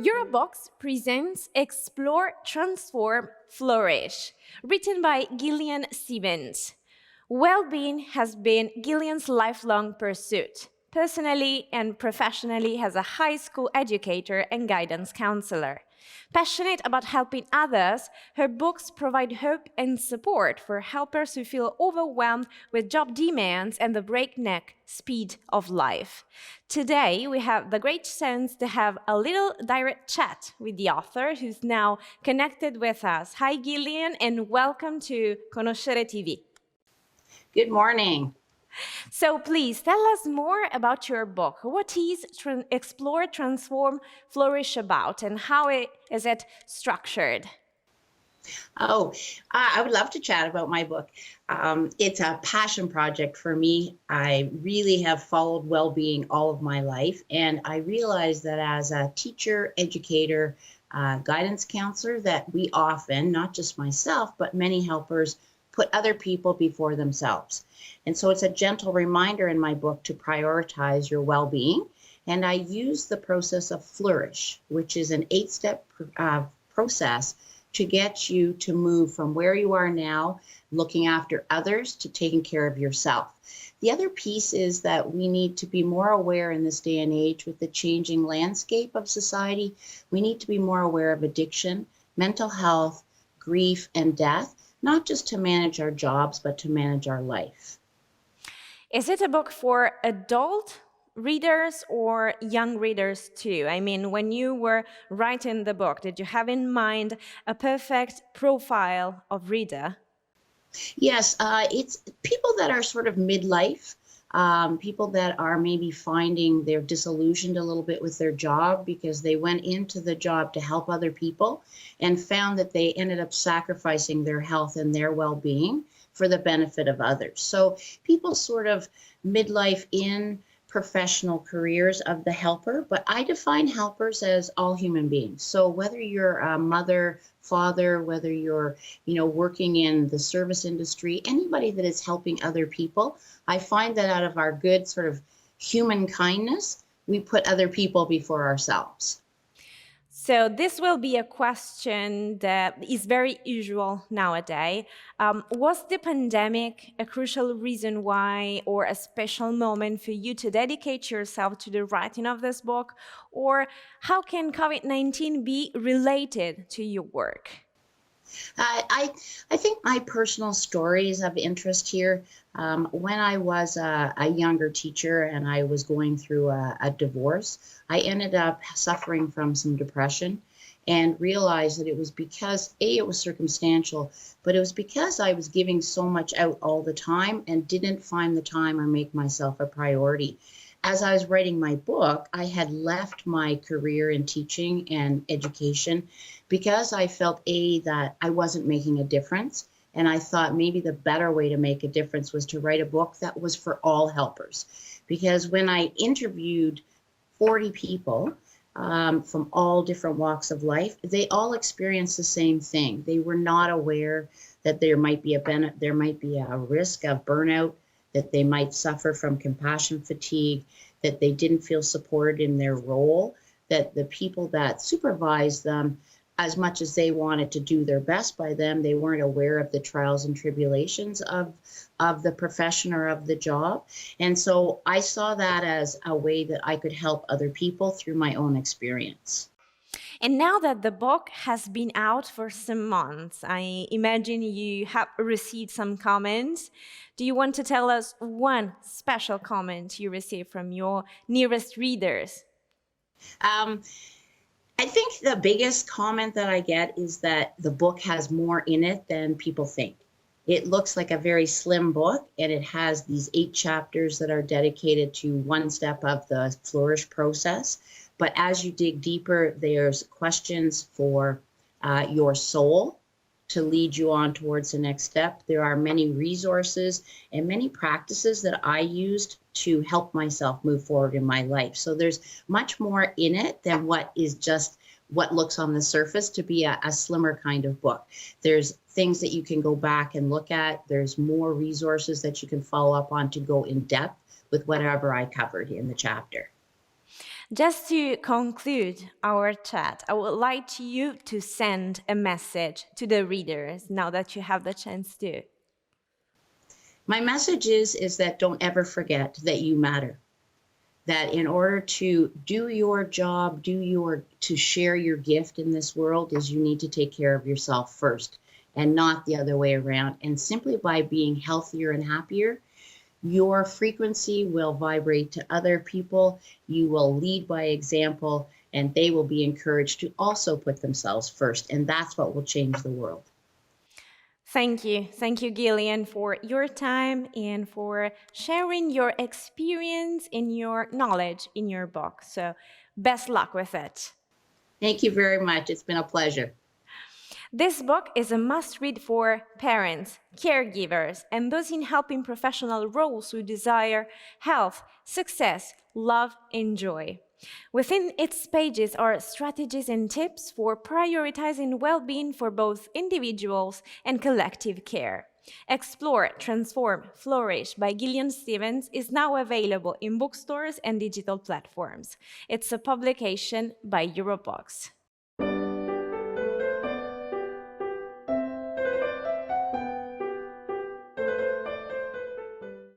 Eurobox presents Explore, Transform, Flourish, written by Gillian. Well-being has been Gillian's lifelong pursuit, personally and professionally as a high school educator and guidance counselor. Passionate about helping others, her books provide hope and support for helpers who feel overwhelmed with job demands and the breakneck speed of life. Today, we have the great chance to have a little direct chat with the author who's now connected with us. Hi, Gillian, and welcome to Conoscere TV. Good morning. So please tell us more about your book. What is Explore, Transform, Flourish about, and how is it structured? I would love to chat about my book. It's a passion project for me. I really have followed well-being all of my life, and I realized that as a teacher, educator, guidance counselor, that we often, not just myself, but many helpers, put other people before themselves. And so it's a gentle reminder in my book to prioritize your well-being. And I use the process of Flourish, which is an 8-step process to get you to move from where you are now, looking after others, to taking care of yourself. The other piece is that we need to be more aware in this day and age with the changing landscape of society. We need to be more aware of addiction, mental health, grief, and death, not just to manage our jobs, but to manage our life. Is it a book for adult readers or young readers too? I mean, when you were writing the book, did you have in mind a perfect profile of reader? Yes, it's people that are sort of midlife, people that are maybe finding they're disillusioned a little bit with their job because they went into the job to help other people and found that they ended up sacrificing their health and their well-being for the benefit of others. So people sort of midlife in professional careers of the helper, but I define helpers as all human beings. So whether you're a mother, father, whether you're, working in the service industry, anybody that is helping other people, I find that out of our good sort of human kindness, we put other people before ourselves. So this will be a question that is very usual nowadays. Was the pandemic a crucial reason why, or a special moment for you to dedicate yourself to the writing of this book? Or how can COVID-19 be related to your work? I think my personal story is of interest here. When I was a younger teacher and I was going through a divorce, I ended up suffering from some depression and realized that it was because, it was circumstantial, but it was because I was giving so much out all the time and didn't find the time or make myself a priority. As I was writing my book, I had left my career in teaching and education because I felt, that I wasn't making a difference. And I thought maybe the better way to make a difference was to write a book that was for all helpers. Because when I interviewed 40 people from all different walks of life, they all experienced the same thing. They were not aware that there might be a risk of burnout, that they might suffer from compassion fatigue, that they didn't feel supported in their role, that the people that supervised them, as much as they wanted to do their best by them, they weren't aware of the trials and tribulations of the profession or of the job. And so I saw that as a way that I could help other people through my own experience. And now that the book has been out for some months, I imagine you have received some comments. Do you want to tell us one special comment you received from your nearest readers? I think the biggest comment that I get is that the book has more in it than people think. It looks like a very slim book, and it has these 8 chapters that are dedicated to one step of the Flourish process. But as you dig deeper, there's questions for your soul to lead you on towards the next step. There are many resources and many practices that I used to help myself move forward in my life. So there's much more in it than what is just what looks on the surface to be a slimmer kind of book. There's things that you can go back and look at. There's more resources that you can follow up on to go in depth with whatever I covered in the chapter. Just to conclude our chat, I would like you to send a message to the readers now that you have the chance to. My message is that don't ever forget that you matter. That in order to do your job, to share your gift in this world, is you need to take care of yourself first and not the other way around. And simply by being healthier and happier, your frequency will vibrate to other people. You will lead by example, and they will be encouraged to also put themselves first. And that's what will change the world. Thank you. Thank you, Gillian, for your time and for sharing your experience and your knowledge in your book. So, best luck with it. Thank you very much. It's been a pleasure. This book is a must-read for parents, caregivers, and those in helping professional roles who desire health, success, love, and joy. Within its pages are strategies and tips for prioritizing well-being for both individuals and collective care. Explore, Transform, Flourish by Gillian Stevens is now available in bookstores and digital platforms. It's a publication by Eurobox.